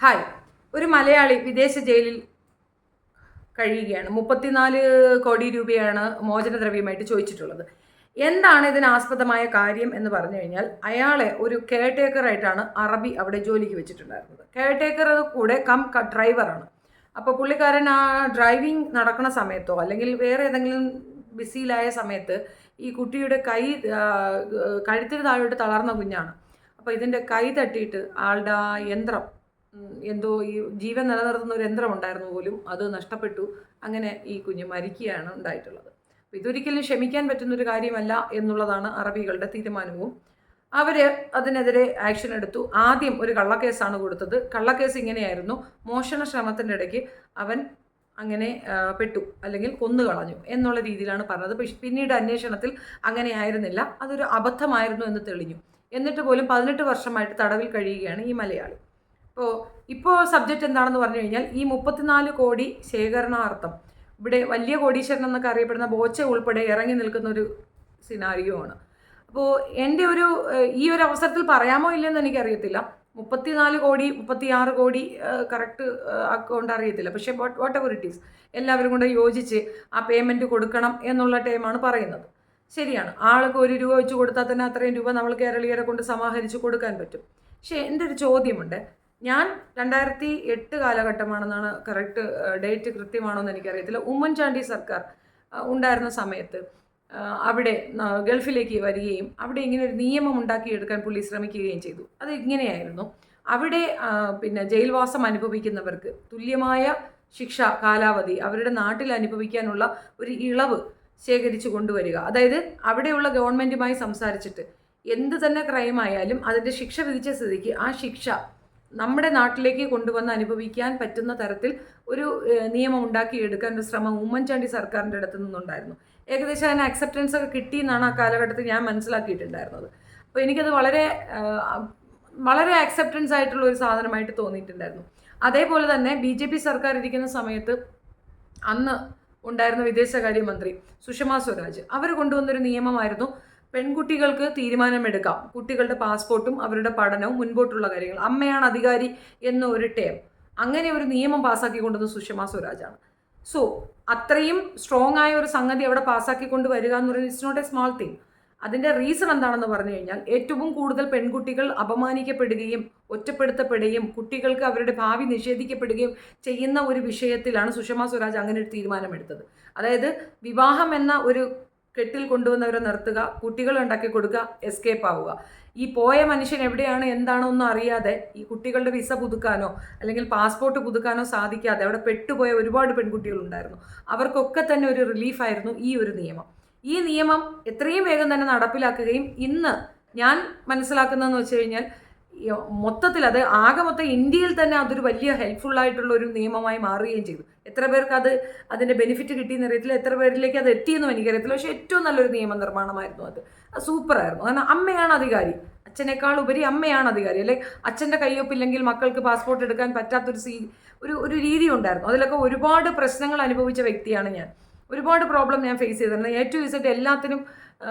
Hi. ഒരു മലയാളി വിദേശ ജയിലിൽ കഴിയുകയാണ്. 34 കോടി രൂപയാണ് മോചനദ്രവ്യമായിട്ട് ചോദിച്ചിട്ടുള്ളത്. എന്താണ് ഇതിനാസ്പദമായ കാര്യം എന്ന് പറഞ്ഞു കഴിഞ്ഞാൽ, അയാളെ ഒരു കെയർ ടേക്കറായിട്ടാണ് അറബി അവിടെ ജോലിക്ക് വെച്ചിട്ടുണ്ടായിരുന്നത്. കെയർ ടേക്കർ കൂടെ ഡ്രൈവറാണ്. അപ്പോൾ പുള്ളിക്കാരൻ ആ ഡ്രൈവിംഗ് നടക്കുന്ന സമയത്തോ അല്ലെങ്കിൽ വേറെ ഏതെങ്കിലും ബിസിയിലായ സമയത്ത് ഈ കുട്ടിയുടെ കഴുത്തിന് താഴോട്ട് തളർന്ന കുഞ്ഞാണ്. അപ്പോൾ ഇതിൻ്റെ കൈ തട്ടിയിട്ട് ആളുടെ ആ യന്ത്രം എന്തോ ഈ ജീവൻ നിലനിർത്തുന്ന ഒരു യന്ത്രം ഉണ്ടായിരുന്നു പോലും, അത് നഷ്ടപ്പെട്ടു. അങ്ങനെ ഈ കുഞ്ഞ് മരിക്കുകയാണ് ഉണ്ടായിട്ടുള്ളത്. അപ്പോൾ ഇതൊരിക്കലും ക്ഷമിക്കാൻ പറ്റുന്നൊരു കാര്യമല്ല എന്നുള്ളതാണ് അറബികളുടെ തീരുമാനവും. അവർ അതിനെതിരെ ആക്ഷൻ എടുത്തു. ആദ്യം ഒരു കള്ളക്കേസാണ് കൊടുത്തത്. കള്ളക്കേസ് ഇങ്ങനെയായിരുന്നു: മോഷണ ശ്രമത്തിൻ്റെ ഇടയ്ക്ക് അവൻ അങ്ങനെ പെട്ടു അല്ലെങ്കിൽ കൊന്നുകളഞ്ഞു എന്നുള്ള രീതിയിലാണ് പറഞ്ഞത്. പിന്നീട് അന്വേഷണത്തിൽ അങ്ങനെ ആയിരുന്നില്ല, അതൊരു അബദ്ധമായിരുന്നു എന്ന് തെളിഞ്ഞു. എന്നിട്ട് പോലും 18 വർഷമായിട്ട് തടവിൽ കഴിയുകയാണ് ഈ മലയാളി. ഇപ്പോൾ സബ്ജക്റ്റ് എന്താണെന്ന് പറഞ്ഞു കഴിഞ്ഞാൽ, ഈ 34 കോടി ശേഖരണാർത്ഥം ഇവിടെ വലിയ കോടീശ്വരൻ എന്നൊക്കെ അറിയപ്പെടുന്ന ബോച്ച ഉൾപ്പെടെ ഇറങ്ങി നിൽക്കുന്ന ഒരു സിനാരിയോ ആണ്. അപ്പോൾ എൻ്റെ ഈ ഒരു അവസരത്തിൽ പറയാമോ ഇല്ലെന്ന് എനിക്കറിയത്തില്ല. 34 കോടി 36 കോടി കറക്റ്റ് അക്കൗണ്ട് അറിയത്തില്ല. പക്ഷേ വാട്ട് എവർ ഇറ്റ് ഈസ്, എല്ലാവരും കൂടെ യോജിച്ച് ആ പേയ്മെൻറ്റ് കൊടുക്കണം എന്നുള്ള ടൈമാണ് പറയുന്നത്. ശരിയാണ്, ആൾക്ക് 1 രൂപ വെച്ച് കൊടുത്താൽ തന്നെ അത്രയും രൂപ നമ്മൾ കേരളീയരെ കൊണ്ട് സമാഹരിച്ച് കൊടുക്കാൻ പറ്റും. പക്ഷേ എൻ്റെ ഒരു ചോദ്യമുണ്ട്. ഞാൻ 2008 കാലഘട്ടമാണെന്നാണ്, കറക്റ്റ് ഡേറ്റ് കൃത്യമാണോ എന്ന് എനിക്കറിയത്തില്ല, ഉമ്മൻചാണ്ടി സർക്കാർ ഉണ്ടായിരുന്ന സമയത്ത് അവിടെ ഗൾഫിലേക്ക് വരികയും അവിടെ ഇങ്ങനെ ഒരു നിയമം ഉണ്ടാക്കിയെടുക്കാൻ പുള്ളി ശ്രമിക്കുകയും ചെയ്തു. അത് ഇങ്ങനെയായിരുന്നു: അവിടെ ജയിൽവാസം അനുഭവിക്കുന്നവർക്ക് തുല്യമായ ശിക്ഷ കാലാവധി അവരുടെ നാട്ടിൽ അനുഭവിക്കാനുള്ള ഒരു ഇളവ് ശേഖരിച്ചു കൊണ്ടുവരിക. അതായത് അവിടെയുള്ള ഗവൺമെൻറ്റുമായി സംസാരിച്ചിട്ട് എന്ത് തന്നെ ക്രൈം ആയാലും അതിൻ്റെ ശിക്ഷ വിധിച്ച സ്ഥിതിക്ക് ആ ശിക്ഷ നമ്മുടെ നാട്ടിലേക്ക് കൊണ്ടുവന്ന് അനുഭവിക്കാൻ പറ്റുന്ന തരത്തിൽ ഒരു നിയമം ഉണ്ടാക്കിയെടുക്കാൻ ഒരു ശ്രമം ഉമ്മൻചാണ്ടി സർക്കാരിൻ്റെ അടുത്ത് നിന്നുണ്ടായിരുന്നു. ഏകദേശം അതിന് അക്സെപ്റ്റൻസ് ഒക്കെ കിട്ടിയെന്നാണ് ആ കാലഘട്ടത്തിൽ ഞാൻ മനസ്സിലാക്കിയിട്ടുണ്ടായിരുന്നത്. അപ്പോൾ എനിക്കത് വളരെ വളരെ അക്സെപ്റ്റൻസ് ആയിട്ടുള്ള ഒരു സാധനമായിട്ട് തോന്നിയിട്ടുണ്ടായിരുന്നു. അതേപോലെ തന്നെ BJP സർക്കാർ ഇരിക്കുന്ന സമയത്ത് അന്ന് ഉണ്ടായിരുന്ന വിദേശകാര്യമന്ത്രി സുഷമ സ്വരാജ് അവർ കൊണ്ടുവന്നൊരു നിയമമായിരുന്നു: പെൺകുട്ടികൾക്ക് തീരുമാനമെടുക്കാം, കുട്ടികളുടെ പാസ്പോർട്ടും അവരുടെ പഠനവും മുൻപോട്ടുള്ള കാര്യങ്ങൾ, അമ്മയാണ് അധികാരി എന്ന ഒരു ടേം. അങ്ങനെ ഒരു നിയമം പാസ്സാക്കി കൊണ്ടുവന്നത് സുഷമ സ്വരാജാണ്. സോ അത്രയും സ്ട്രോങ് ആയ ഒരു സംഗതി അവിടെ പാസ്സാക്കി കൊണ്ട് വരിക എന്ന് പറയുന്നത് it's not a small thing. അതിൻ്റെ റീസൺ എന്താണെന്ന് പറഞ്ഞു കഴിഞ്ഞാൽ, ഏറ്റവും കൂടുതൽ പെൺകുട്ടികൾ അപമാനിക്കപ്പെടുകയും ഒറ്റപ്പെടുത്തപ്പെടുകയും കുട്ടികൾക്ക് അവരുടെ ഭാവി നിഷേധിക്കപ്പെടുകയും ചെയ്യുന്ന ഒരു വിഷയത്തിലാണ് സുഷമ സ്വരാജ് അങ്ങനെ ഒരു തീരുമാനമെടുത്തത്. അതായത് വിവാഹം എന്ന ഒരു കെട്ടിൽ കൊണ്ടുവന്നവരെ നിർത്തുക, കുട്ടികൾ ഉണ്ടാക്കി കൊടുക്കുക, എസ്കേപ്പ് ആവുക. ഈ പോയ മനുഷ്യൻ എവിടെയാണ് എന്താണോ ഒന്നും അറിയാതെ ഈ കുട്ടികളുടെ വിസ പുതുക്കാനോ അല്ലെങ്കിൽ പാസ്പോർട്ട് പുതുക്കാനോ സാധിക്കാതെ അവിടെ പെട്ടുപോയ ഒരുപാട് പെൺകുട്ടികളുണ്ടായിരുന്നു. അവർക്കൊക്കെ തന്നെ ഒരു റിലീഫായിരുന്നു ഈ ഒരു നിയമം. ഈ നിയമം എത്രയും വേഗം തന്നെ നടപ്പിലാക്കുകയും ഇന്ന് ഞാൻ മനസ്സിലാക്കുന്നതെന്ന് വെച്ച് കഴിഞ്ഞാൽ, മൊത്തത്തിൽ അത് ആകെ മൊത്തം ഇന്ത്യയിൽ തന്നെ അതൊരു വലിയ ഹെൽപ്ഫുള്ളായിട്ടുള്ള ഒരു നിയമമായി മാറുകയും ചെയ്തു. എത്ര പേർക്ക് അതിൻ്റെ ബെനിഫിറ്റ് കിട്ടിയെന്ന് അറിയത്തില്ല, എത്ര പേരിലേക്ക് അത് എത്തിയെന്നും എനിക്കറിയത്തില്ല. പക്ഷേ ഏറ്റവും നല്ലൊരു നിയമനിർമ്മാണമായിരുന്നു അത്. സൂപ്പറായിരുന്നു. കാരണം അമ്മയാണ് അധികാരി, അച്ഛനേക്കാൾ ഉപരി അമ്മയാണ് അധികാരി. അല്ലെങ്കിൽ അച്ഛൻ്റെ കയ്യൊപ്പില്ലെങ്കിൽ മക്കൾക്ക് പാസ്പോർട്ട് എടുക്കാൻ പറ്റാത്തൊരു ഒരു രീതി ഉണ്ടായിരുന്നു. അതിലൊക്കെ ഒരുപാട് പ്രശ്നങ്ങൾ അനുഭവിച്ച വ്യക്തിയാണ് ഞാൻ. ഒരുപാട് പ്രോബ്ലം ഞാൻ ഫേസ് ചെയ്തിരുന്നത്. A to Z എല്ലാത്തിനും.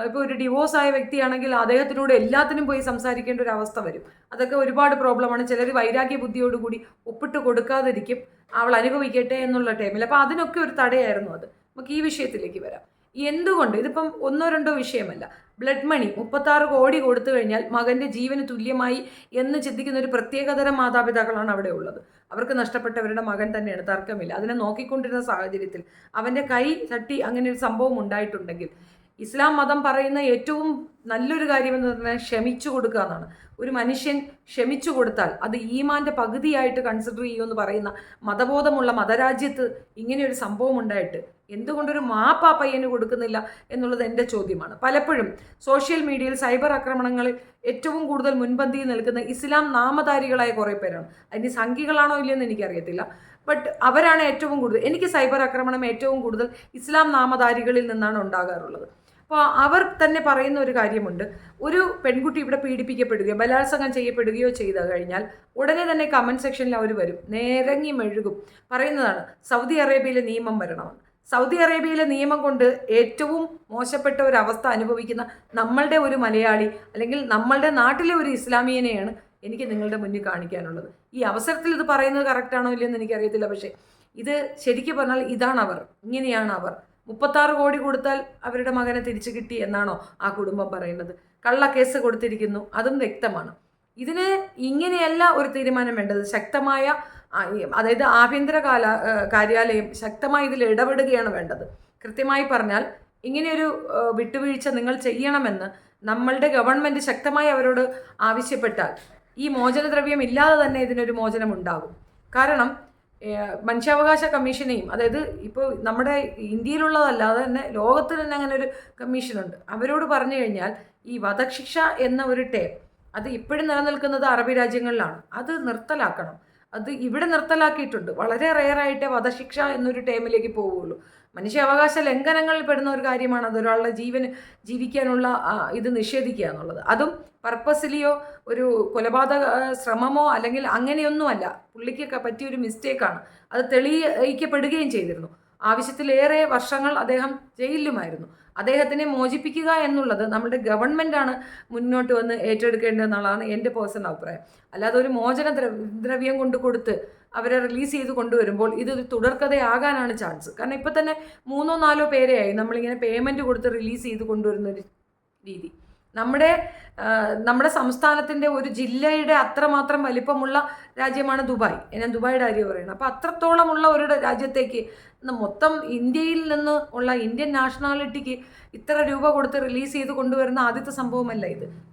ഇപ്പോൾ ഒരു ഡിവോഴ്സ് ആയ വ്യക്തിയാണെങ്കിൽ അദ്ദേഹത്തിനോട് എല്ലാത്തിനും പോയി സംസാരിക്കേണ്ട ഒരു അവസ്ഥ വരും. അതൊക്കെ ഒരുപാട് പ്രോബ്ലമാണ്. ചിലർ വൈരാഗ്യ ബുദ്ധിയോടുകൂടി ഒപ്പിട്ട് കൊടുക്കാതിരിക്കും, അവൾ അനുഭവിക്കട്ടെ എന്നുള്ള ടൈമിൽ. അപ്പോൾ അതിനൊക്കെ ഒരു തടയായിരുന്നു അത്. നമുക്ക് ഈ വിഷയത്തിലേക്ക് വരാം. എന്തുകൊണ്ട് ഇതിപ്പം 1-2 വിഷയമല്ല. ബ്ലഡ് മണി 36 കോടി കൊടുത്തു കഴിഞ്ഞാൽ മകൻ്റെ ജീവന് തുല്യമായി എന്ന് ചിന്തിക്കുന്ന ഒരു പ്രത്യേകതരം മാതാപിതാക്കളാണ് അവിടെ ഉള്ളത്. അവർക്ക് നഷ്ടപ്പെട്ടവരുടെ മകൻ തന്നെയാണ്, തർക്കമില്ല. അതിനെ നോക്കിക്കൊണ്ടിരുന്ന സാഹചര്യത്തിൽ അവൻ്റെ കൈ തട്ടി അങ്ങനെ ഒരു സംഭവം ഉണ്ടായിട്ടുണ്ടെങ്കിൽ, ഇസ്ലാം മതം പറയുന്ന ഏറ്റവും നല്ലൊരു കാര്യമെന്ന് പറഞ്ഞാൽ ക്ഷമിച്ചു കൊടുക്കുക എന്നാണ്. ഒരു മനുഷ്യൻ ക്ഷമിച്ചു കൊടുത്താൽ അത് ഈമാൻ്റെ പകുതിയായിട്ട് കൺസിഡർ ചെയ്യുമെന്ന് പറയുന്ന മതബോധമുള്ള മതരാജ്യത്ത് ഇങ്ങനെയൊരു സംഭവം ഉണ്ടായിട്ട് എന്തുകൊണ്ടൊരു മാപ്പ് ആ പയ്യന് കൊടുക്കുന്നില്ല എന്നുള്ളത് എൻ്റെ ചോദ്യമാണ്. പലപ്പോഴും സോഷ്യൽ മീഡിയയിൽ സൈബർ ആക്രമണങ്ങളിൽ ഏറ്റവും കൂടുതൽ മുൻപന്തിയിൽ നിൽക്കുന്ന ഇസ്ലാം നാമധാരികളായ കുറേ പേരാണ്. അതിന് സംഖ്യകളാണോ ഇല്ലയെന്ന് എനിക്കറിയത്തില്ല. ബട്ട് അവരാണ് ഏറ്റവും കൂടുതൽ. എനിക്ക് സൈബർ ആക്രമണം ഏറ്റവും കൂടുതൽ ഇസ്ലാം നാമധാരികളിൽ നിന്നാണ് ഉണ്ടാകാറുള്ളത്. അപ്പോൾ അവർ തന്നെ പറയുന്ന ഒരു കാര്യമുണ്ട്: ഒരു പെൺകുട്ടി ഇവിടെ പീഡിപ്പിക്കപ്പെടുകയോ ബലാത്സംഗം ചെയ്യപ്പെടുകയോ ചെയ്തു കഴിഞ്ഞാൽ ഉടനെ തന്നെ കമൻറ്റ് സെക്ഷനിൽ അവർ വരും, നേരങ്ങി മെഴുകും, പറയുന്നതാണ് സൗദി അറേബ്യയിലെ നിയമം വരണമെന്ന്. സൗദി അറേബ്യയിലെ നിയമം കൊണ്ട് ഏറ്റവും മോശപ്പെട്ട ഒരു അവസ്ഥ അനുഭവിക്കുന്ന നമ്മളുടെ ഒരു മലയാളി അല്ലെങ്കിൽ നമ്മളുടെ നാട്ടിലെ ഒരു ഇസ്ലാമിയനെയാണ് എനിക്ക് നിങ്ങളുടെ മുന്നിൽ കാണിക്കാനുള്ളത്. ഈ അവസരത്തിൽ ഇത് പറയുന്നത് കറക്റ്റാണോ ഇല്ലയെന്ന് എനിക്കറിയത്തില്ല. പക്ഷേ ഇത് ശരിക്കും പറഞ്ഞാൽ ഇങ്ങനെയാണ് അവർ 36 കോടി കൊടുത്താൽ അവരുടെ മകനെ തിരിച്ചു കിട്ടി എന്നാണോ ആ കുടുംബം പറയുന്നത്? കള്ളക്കേസ് കൊടുത്തിരിക്കുന്നു, അതും വ്യക്തമാണ്. ഇതിന് ഇങ്ങനെയല്ല ഒരു തീരുമാനം വേണ്ടത്. ശക്തമായ അതായത് ആഭ്യന്തര കാര്യാലയം ശക്തമായി ഇതിൽ ഇടപെടുകയാണ് വേണ്ടത്. കൃത്യമായി പറഞ്ഞാൽ ഇങ്ങനെയൊരു വിട്ടുവീഴ്ച നിങ്ങൾ ചെയ്യണമെന്ന് നമ്മളുടെ ഗവൺമെൻറ് ശക്തമായി അവരോട് ആവശ്യപ്പെട്ടാൽ ഈ മോചനദ്രവ്യം ഇല്ലാതെ തന്നെ ഇതിനൊരു മോചനം ഉണ്ടാകും. കാരണം മനുഷ്യാവകാശ കമ്മീഷനെയും, അതായത് ഇപ്പോൾ നമ്മുടെ ഇന്ത്യയിലുള്ളതല്ലാതെ തന്നെ ലോകത്തിൽ തന്നെ അങ്ങനെ ഒരു കമ്മീഷനുണ്ട്. അവരോട് പറഞ്ഞു കഴിഞ്ഞാൽ ഈ വധശിക്ഷ എന്ന ഒരു ടേം അത് ഇപ്പോഴും നിലനിൽക്കുന്നത് അറബി രാജ്യങ്ങളിലാണ്. അത് നിർത്തലാക്കണം. അത് ഇവിടെ നിർത്തലാക്കിയിട്ടുണ്ട്. വളരെ റെയറായിട്ടേ വധശിക്ഷ എന്നൊരു ടേമിലേക്ക് പോവുകയുള്ളൂ. മനുഷ്യാവകാശ ലംഘനങ്ങളിൽ പെടുന്ന ഒരു കാര്യമാണ് അത്. ഒരാളുടെ ജീവിക്കാനുള്ള ഇത് നിഷേധിക്കുക എന്നുള്ളത്. അതും പർപ്പസിലിയോ ഒരു കൊലപാതക ശ്രമമോ അല്ലെങ്കിൽ അങ്ങനെയൊന്നുമല്ല. പുള്ളിക്ക് പറ്റിയൊരു മിസ്റ്റേക്കാണ്. അത് തെളിയിക്കപ്പെടുകയും ചെയ്തിരുന്നു. ആവശ്യത്തിലേറെ വർഷങ്ങൾ അദ്ദേഹം ജയിലിലുമായിരുന്നു. അദ്ദേഹത്തിനെ മോചിപ്പിക്കുക എന്നുള്ളത് നമ്മുടെ ഗവൺമെൻറ്റാണ് മുന്നോട്ട് വന്ന് ഏറ്റെടുക്കേണ്ടതെന്നുള്ളതാണ് എൻ്റെ പേഴ്സണൽ അഭിപ്രായം. അല്ലാതെ ഒരു മോചന ദ്രവ്യം കൊടുത്ത് അവരെ റിലീസ് ചെയ്ത് കൊണ്ടുവരുമ്പോൾ ഇതൊരു തുടർക്കഥയാകാനാണ് ചാൻസ്. കാരണം ഇപ്പം തന്നെ 3-4 പേരെയായി നമ്മളിങ്ങനെ പേയ്മെൻറ്റ് കൊടുത്ത് റിലീസ് ചെയ്ത് കൊണ്ടുവരുന്നൊരു രീതി. നമ്മുടെ സംസ്ഥാനത്തിൻ്റെ ഒരു ജില്ലയുടെ അത്രമാത്രം വലിപ്പമുള്ള രാജ്യമാണ് ദുബായ്. ഞാൻ ദുബായിയുടെ കാര്യം പറയുന്നത്. അപ്പോൾ അത്രത്തോളമുള്ള ഒരു രാജ്യത്തേക്ക് മൊത്തം ഇന്ത്യയിൽ നിന്ന് ഉള്ള ഇന്ത്യൻ നാഷണാലിറ്റിക്ക് ഇത്ര രൂപ കൊടുത്ത് റിലീസ് ചെയ്ത് കൊണ്ടുവരുന്ന ആദ്യത്തെ സംഭവമല്ല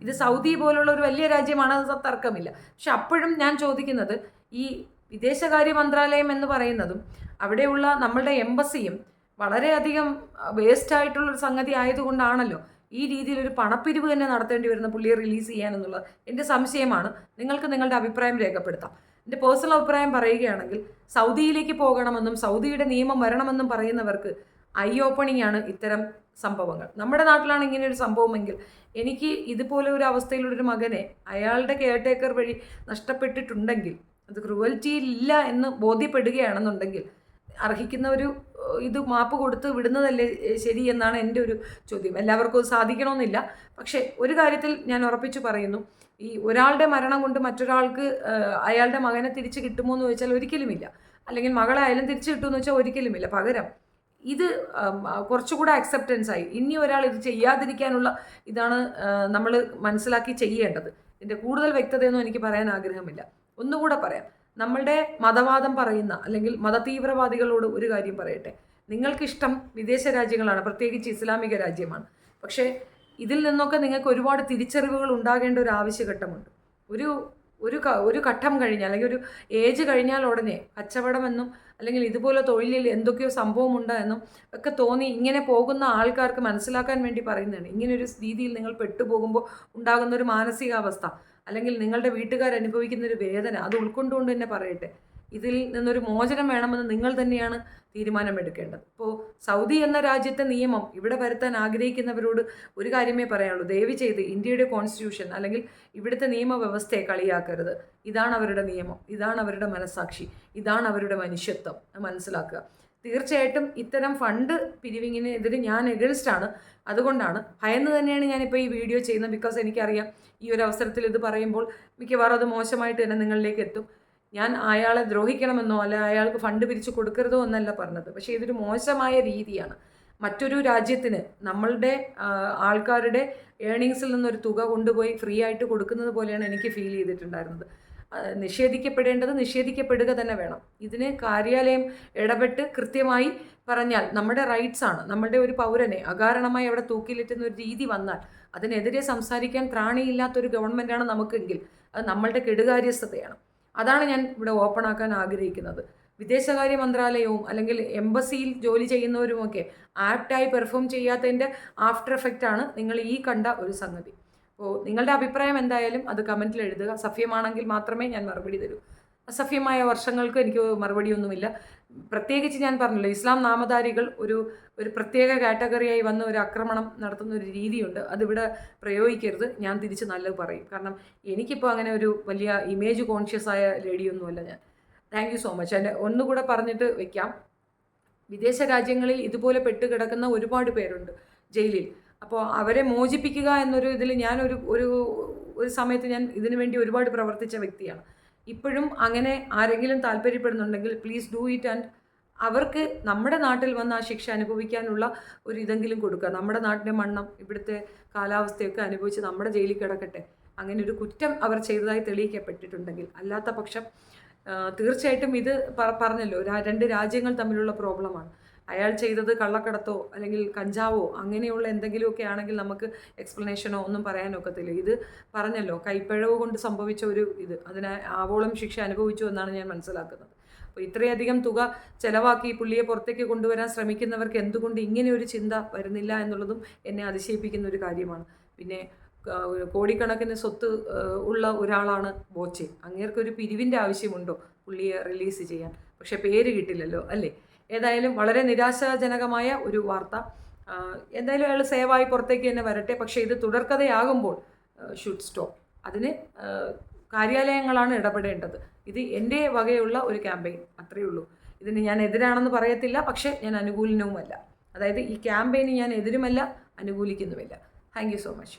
ഇത് സൗദി പോലുള്ള ഒരു വലിയ രാജ്യമാണ്, അത് തർക്കമില്ല. പക്ഷെ അപ്പോഴും ഞാൻ ചോദിക്കുന്നത്, ഈ വിദേശകാര്യ മന്ത്രാലയം എന്ന് പറയുന്നതും അവിടെയുള്ള നമ്മളുടെ എംബസിയും വളരെയധികം വേസ്റ്റായിട്ടുള്ളൊരു സംഗതി ആയതുകൊണ്ടാണല്ലോ ഈ രീതിയിലൊരു പണപ്പിരിവ് തന്നെ നടത്തേണ്ടി വരുന്ന പുള്ളിയെ റിലീസ് ചെയ്യാനെന്നുള്ളത് എൻ്റെ സംശയമാണ്. നിങ്ങൾക്ക് നിങ്ങളുടെ അഭിപ്രായം രേഖപ്പെടുത്താം. എൻ്റെ പേഴ്സണൽ അഭിപ്രായം പറയുകയാണെങ്കിൽ സൗദിയിലേക്ക് പോകണമെന്നും സൗദിയുടെ നിയമം വരണമെന്നും പറയുന്നവർക്ക് ഐ ഓപ്പണിംഗ് ആണ് ഇത്തരം സംഭവങ്ങൾ. നമ്മുടെ നാട്ടിലാണ് ഇങ്ങനെ ഒരു സംഭവമെങ്കിൽ എനിക്ക് ഇതുപോലെ ഒരു അവസ്ഥയിലുള്ളൊരു മകനെ അയാളുടെ കെയർടേക്കർ വഴി നഷ്ടപ്പെട്ടിട്ടുണ്ടെങ്കിൽ അത് ക്രൂവൽറ്റി ഇല്ല എന്ന് ബോധ്യപ്പെടുകയാണെന്നുണ്ടെങ്കിൽ അർഹിക്കുന്ന ഒരു ഇത് മാപ്പ് കൊടുത്ത് വിടുന്നതല്ലേ ശരി എന്നാണ് എൻ്റെ ഒരു ചോദ്യം. എല്ലാവർക്കും അത് സാധിക്കണമെന്നില്ല. പക്ഷേ ഒരു കാര്യത്തിൽ ഞാൻ ഉറപ്പിച്ചു പറയുന്നു, ഈ ഒരാളുടെ മരണം കൊണ്ട് മറ്റൊരാൾക്ക് അയാളുടെ മകനെ തിരിച്ച് കിട്ടുമോ എന്ന് ചോദിച്ചാൽ ഒരിക്കലുമില്ല. അല്ലെങ്കിൽ മകളായാലും തിരിച്ച് കിട്ടുമെന്ന് വെച്ചാൽ ഒരിക്കലുമില്ല. പകരം ഇത് കുറച്ചുകൂടെ അക്സെപ്റ്റൻസായി ഇനി ഒരാൾ ഇത് ചെയ്യാതിരിക്കാനുള്ള ഇതാണ് നമ്മൾ മനസ്സിലാക്കി ചെയ്യേണ്ടത്. ഇതിൻ്റെ കൂടുതൽ വ്യക്തതയൊന്നും എനിക്ക് പറയാൻ ആഗ്രഹമില്ല. ഒന്നുകൂടെ പറയാം, നമ്മളുടെ മതവാദം പറയുന്ന അല്ലെങ്കിൽ മതതീവ്രവാദികളോട് ഒരു കാര്യം പറയട്ടെ. നിങ്ങൾക്കിഷ്ടം വിദേശ രാജ്യങ്ങളാണ്, പ്രത്യേകിച്ച് ഇസ്ലാമിക രാജ്യമാണ്. പക്ഷേ ഇതിൽ നിന്നൊക്കെ നിങ്ങൾക്ക് ഒരുപാട് തിരിച്ചറിവുകൾ ഉണ്ടാകേണ്ട ഒരു ആവശ്യഘട്ടമുണ്ട്. ഒരു ഘട്ടം കഴിഞ്ഞാൽ അല്ലെങ്കിൽ ഒരു ഏജ് കഴിഞ്ഞാൽ ഉടനെ കച്ചവടമെന്നും അല്ലെങ്കിൽ ഇതുപോലെ തൊഴിലിൽ എന്തൊക്കെയോ സംഭവമുണ്ട് എന്നും ഒക്കെ തോന്നി ഇങ്ങനെ പോകുന്ന ആൾക്കാർക്ക് മനസ്സിലാക്കാൻ വേണ്ടി പറയുന്നതാണ്. ഇങ്ങനൊരു രീതിയിൽ നിങ്ങൾ പെട്ടുപോകുമ്പോൾ ഉണ്ടാകുന്നൊരു മാനസികാവസ്ഥ അല്ലെങ്കിൽ നിങ്ങളുടെ വീട്ടുകാർ അനുഭവിക്കുന്നൊരു വേദന അത് ഉൾക്കൊണ്ടുകൊണ്ട് തന്നെ പറയട്ടെ, ഇതിൽ നിന്നൊരു മോചനം വേണമെന്ന് നിങ്ങൾ തന്നെയാണ് തീരുമാനമെടുക്കേണ്ടത്. ഇപ്പോൾ സൗദി എന്ന രാജ്യത്തെ നിയമം ഇവിടെ വരുത്താൻ ആഗ്രഹിക്കുന്നവരോട് ഒരു കാര്യമേ പറയാനുള്ളൂ, ദയവ് ചെയ്ത് ഇന്ത്യയുടെ കോൺസ്റ്റിറ്റ്യൂഷൻ അല്ലെങ്കിൽ ഇവിടുത്തെ നിയമവ്യവസ്ഥയെ കളിയാക്കരുത്. ഇതാണ് അവരുടെ നിയമം, ഇതാണ് അവരുടെ മനസ്സാക്ഷി, ഇതാണ് അവരുടെ മനുഷ്യത്വം, മനസ്സിലാക്കുക. തീർച്ചയായിട്ടും ഇത്തരം ഫണ്ട് പിരിവിങ്ങിനെതിരെ ഞാൻ എഗൻസ്റ്റാണ്. അതുകൊണ്ടാണ് ഭയന്ന് തന്നെയാണ് ഞാനിപ്പോൾ ഈ വീഡിയോ ചെയ്യുന്നത്. ബിക്കോസ് എനിക്കറിയാം ഈ ഒരു അവസരത്തിൽ ഇത് പറയുമ്പോൾ മിക്കവാറും അത് മോശമായിട്ട് തന്നെ നിങ്ങളിലേക്ക് എത്തും. ഞാൻ അയാളെ ദ്രോഹിക്കണമെന്നോ അല്ല അയാൾക്ക് ഫണ്ട് പിരിച്ചു കൊടുക്കരുതോ എന്നല്ല പറഞ്ഞത്. പക്ഷേ ഇതൊരു മോശമായ രീതിയാണ്. മറ്റൊരു രാജ്യത്തിന് നമ്മളുടെ ആൾക്കാരുടെ ഏണിങ്സിൽ നിന്നൊരു തുക കൊണ്ടുപോയി ഫ്രീ ആയിട്ട് കൊടുക്കുന്നത് പോലെയാണ് എനിക്ക് ഫീൽ ചെയ്തിട്ടുണ്ടായിരുന്നത്. നിഷേധിക്കപ്പെടേണ്ടത് നിഷേധിക്കപ്പെടുക തന്നെ വേണം. ഇതിന് കാര്യാലയം ഇടപെട്ട് കൃത്യമായി പറഞ്ഞാൽ നമ്മുടെ റൈറ്റ്സ് ആണ്. നമ്മളുടെ ഒരു പൗരനെ അകാരണമായി അവിടെ തൂക്കിലിറ്റുന്ന ഒരു രീതി വന്നാൽ അതിനെതിരെ സംസാരിക്കാൻ ത്രാണിയില്ലാത്തൊരു ഗവൺമെൻറ്റാണ് നമുക്കെങ്കിൽ അത് നമ്മളുടെ കെടുകാര്യസ്ഥതയാണ്. അതാണ് ഞാൻ ഇവിടെ ഓപ്പൺ ആക്കാൻ ആഗ്രഹിക്കുന്നത്. വിദേശകാര്യ മന്ത്രാലയവും അല്ലെങ്കിൽ എംബസിയിൽ ജോലി ചെയ്യുന്നവരുമൊക്കെ ആപ്റ്റായി പെർഫോം ചെയ്യാത്തതിൻ്റെ ആഫ്റ്റർ എഫക്റ്റാണ് നിങ്ങൾ ഈ കണ്ട ഒരു സംഗതി. അപ്പോൾ നിങ്ങളുടെ അഭിപ്രായം എന്തായാലും അത് കമൻറ്റിൽ എഴുതുക. സഫ്യമാണെങ്കിൽ മാത്രമേ ഞാൻ മറുപടി തരൂ. അസഫ്യമായ വർഷങ്ങൾക്ക് എനിക്ക് മറുപടിയൊന്നുമില്ല. പ്രത്യേകിച്ച് ഞാൻ പറഞ്ഞല്ലോ, ഇസ്ലാം നാമധാരികൾ ഒരു പ്രത്യേക കാറ്റഗറിയായി വന്ന ഒരു ആക്രമണം നടത്തുന്ന ഒരു രീതിയുണ്ട്. അതിവിടെ പ്രയോഗിക്കരുത്. ഞാൻ തിരിച്ച് നല്ലത് പറയും. കാരണം എനിക്കിപ്പോൾ അങ്ങനെ ഒരു വലിയ ഇമേജ് കോൺഷ്യസ് ആയ ലേഡിയൊന്നുമല്ല ഞാൻ. Thank you so much. എൻ്റെ ഒന്നുകൂടെ പറഞ്ഞിട്ട് വെക്കാം, വിദേശ രാജ്യങ്ങളിൽ ഇതുപോലെ പെട്ടുകിടക്കുന്ന ഒരുപാട് പേരുണ്ട് ജയിലിൽ. അപ്പോൾ അവരെ മോചിപ്പിക്കുക എന്നൊരു ഇതിൽ ഞാൻ ഒരു സമയത്ത് ഞാൻ ഇതിനു വേണ്ടി ഒരുപാട് പ്രവർത്തിച്ച വ്യക്തിയാണ്. ഇപ്പോഴും അങ്ങനെ ആരെങ്കിലും താല്പര്യപ്പെടുന്നുണ്ടെങ്കിൽ പ്ലീസ് ഡൂ ഇറ്റ്. ആൻഡ് അവർക്ക് നമ്മുടെ നാട്ടിൽ വന്ന് ആ ശിക്ഷ അനുഭവിക്കാനുള്ള ഒരു ഇതെങ്കിലും കൊടുക്കുക. നമ്മുടെ നാട്ടിലെ മണ്ണം, ഇവിടുത്തെ കാലാവസ്ഥയൊക്കെ അനുഭവിച്ച് നമ്മുടെ ജയിലിൽ കിടക്കട്ടെ. അങ്ങനെ ഒരു കുറ്റം അവർ ചെയ്തതായി തെളിയിക്കപ്പെട്ടിട്ടുണ്ടെങ്കിൽ. അല്ലാത്ത പക്ഷം തീർച്ചയായിട്ടും ഇത് പറഞ്ഞല്ലോ, 2 രാജ്യങ്ങൾ തമ്മിലുള്ള പ്രോബ്ലമാണ്. അയാൾ ചെയ്തത് കള്ളക്കടത്തോ അല്ലെങ്കിൽ കഞ്ചാവോ അങ്ങനെയുള്ള എന്തെങ്കിലുമൊക്കെ ആണെങ്കിൽ നമുക്ക് എക്സ്പ്ലനേഷനോ ഒന്നും പറയാനൊക്കത്തില്ല. ഇത് പറഞ്ഞല്ലോ, കൈപ്പിഴവ് കൊണ്ട് സംഭവിച്ച ഒരു ഇത്, അതിന് ആവോളം ശിക്ഷ അനുഭവിച്ചു എന്നാണ് ഞാൻ മനസ്സിലാക്കുന്നത്. അപ്പോൾ ഇത്രയധികം തുക ചിലവാക്കി പുള്ളിയെ പുറത്തേക്ക് കൊണ്ടുവരാൻ ശ്രമിക്കുന്നവർക്ക് എന്തുകൊണ്ട് ഇങ്ങനെ ഒരു ചിന്ത വരുന്നില്ല എന്നുള്ളതും എന്നെ അതിശയിപ്പിക്കുന്ന ഒരു കാര്യമാണ്. പിന്നെ കോടിക്കണക്കിന് സ്വത്ത് ഉള്ള ഒരാളാണ് ബോച്ചെ. അങ്ങേർക്കൊരു പിരിവിൻ്റെ ആവശ്യമുണ്ടോ പുള്ളിയെ റിലീസ് ചെയ്യാൻ? പക്ഷേ പേര് കിട്ടില്ലല്ലോ അല്ലേ. ഏതായാലും വളരെ നിരാശാജനകമായ ഒരു വാർത്ത. എന്തായാലും അയാൾ സേവായി പുറത്തേക്ക് തന്നെ വരട്ടെ. പക്ഷേ ഇത് തുടർക്കഥയാകുമ്പോൾ ഷുഡ് സ്റ്റോപ്പ്. അതിന് കാര്യാലയങ്ങളാണ് ഇടപെടേണ്ടത്. ഇത് എൻ്റെ വകയുള്ള ഒരു ക്യാമ്പയിൻ, അത്രയേ ഉള്ളൂ. ഇതിന് ഞാൻ എതിരാണെന്ന് പറയത്തില്ല, പക്ഷേ ഞാൻ അനുകൂലനവുമല്ല. അതായത് ഈ ക്യാമ്പയിന് ഞാൻ എതിരുമല്ല, അനുകൂലിക്കുന്നുമില്ല. Thank you so much.